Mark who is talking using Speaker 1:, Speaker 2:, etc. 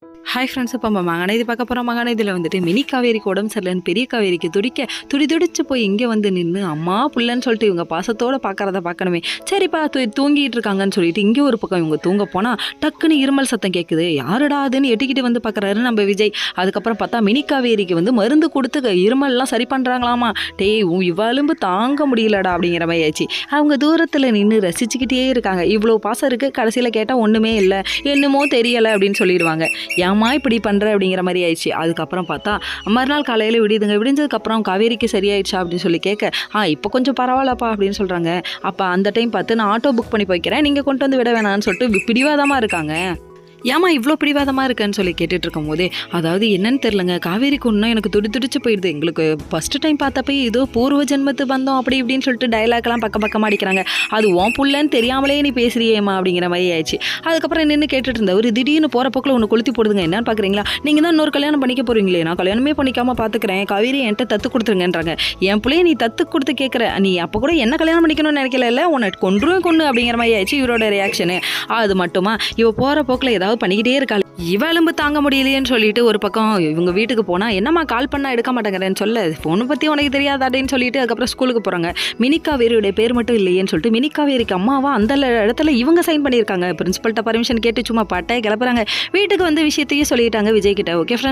Speaker 1: Hi friends, இப்போ நம்ம மகனைதி பார்க்க போகிறோம். மகனைதியில் வந்துட்டு மினி காவேரிக்கு உடம்பு சரியில்லைன்னு பெரிய காவேரிக்கு துடிச்சு போய் இங்கே வந்து நின்று அம்மா புள்ளன்னு சொல்லிட்டு இவங்க பாசத்தோடு பார்க்குறத பார்க்கணுமே. சரிப்பா தூங்கிட்டு இருக்காங்கன்னு சொல்லிட்டு இங்கே ஒரு பக்கம் இவங்க தூங்க போனால் டக்குன்னு இருமல் சத்தம் கேட்குது. யாருடா அதுன்னு எட்டிக்கிட்டு வந்து பார்க்குறாரு நம்ம விஜய். அதுக்கப்புறம் பார்த்தா மினி காவேரிக்கு வந்து மருந்து கொடுத்து இருமல்லாம் சரி பண்ணுறாங்களாமா. இவ்வளவு தாங்க முடியலடா அப்படிங்கிற மாதிரி ஆச்சு. அவங்க தூரத்தில் நின்று ரசிச்சுக்கிட்டே இருக்காங்க. இவ்வளோ பாசம் இருக்குது, கடைசியில் கேட்டால் ஒன்றுமே இல்லை, என்னமோ தெரியலை அப்படின்னு சொல்லிடுவாங்க. ஏம்மா இப்படி பண்ணுற அப்படிங்கிற மாதிரி ஆயிடுச்சு. அதுக்கப்புறம் பார்த்தா மறுநாள் காலையில் விடியுதுங்க. விடிஞ்சதுக்கப்புறம் காவேரிக்கு சரியாயிடுச்சா அப்படின்னு சொல்லி கேட்க, இப்போ கொஞ்சம் பரவாயில்லப்பா அப்படின்னு சொல்கிறாங்க. அப்போ அந்த டைம் பார்த்து நான் ஆட்டோ புக் பண்ணி போய்க்கிறேன், நீங்கள் கொண்டு வந்து விட வேணான்னு சொல்லிட்டு பிடிவாதமாக இருக்காங்க. ஏமா இவ்வளோ பிடிவாதமாக இருக்குன்னு சொல்லி கேட்டுட்டு இருக்கும் போதே, அதாவது என்னன்னு தெரிலங்க, காவேரிக்கு ஒன்றும் எனக்கு துடிச்சு போயிடுது. எங்களுக்கு ஃபஸ்ட்டு டைம் பார்த்தப்ப ஏதோ பூர்வ ஜென்மத்து பந்தம் அப்படி இப்படின்னு சொல்லிட்டு டைலாக்லாம் பக்கம் அடிக்கிறாங்க. அது உன் புள்ளன்னு தெரியாமலே நீ பேசுறியேம்மா அப்படிங்கிற மாதிரி ஆயிடுச்சு. அதுக்கப்புறம் நின்று கேட்டுட்டு இருந்த ஒரு திடீர்னு போகிற போக்கில் ஒன்று கொளுத்தி போடுதுங்க. என்னன்னு பார்க்குறீங்களா, நீங்கள் தான் இன்னொரு கல்யாணம் பண்ணிக்க போகிறீங்களே, நான் கல்யாணமே பண்ணிக்காமல் பார்த்துக்கிறேன், காவேரி என்கிட்ட தத்து கொடுத்துருங்கன்றாங்க. என் பிள்ளைய நீ தத்து கொடுத்து கேட்குற, நீ அப்போ கூட என்ன கல்யாணம் பண்ணிக்கணும்னு நினைக்கல, உனக்கு கொன்று அப்படிங்கிற மாதிரி ஆயிடுச்சு இவரோட ரியாக்ஷனு. அது மட்டுமா, இவ போகிற போக்கில் ஏதாவது பண்ணிக்கிட்டே இருக்காள். இவளும்பு தாங்க முடியலையேன்னு சொல்லிட்டு ஒரு பக்கம் இவங்க வீட்டுக்கு போனால், என்னம்மா கால் பண்ணால் எடுக்க மாட்டேங்கிறேன்னு சொல்ல, ஃபோனை பற்றி உனக்கு தெரியாதாட்டேன்னு சொல்லிட்டு அதுக்கப்புறம் ஸ்கூலுக்கு போகிறாங்க. மினி காவேரியுடைய பேர் மட்டும் இல்லையேன்னு சொல்லிட்டு மினி காவேரிக்கு அம்மாவா அந்த இடத்துல இவங்க சைன் பண்ணியிருக்காங்க. பிரின்சிபல்கிட்ட பர்மிஷன் கேட்டு சும்மா பட்டாய் கிளப்புறாங்க. வீட்டுக்கு வந்து விஷயத்தையும் சொல்லிட்டாங்க விஜய் கிட்ட. Okay friends.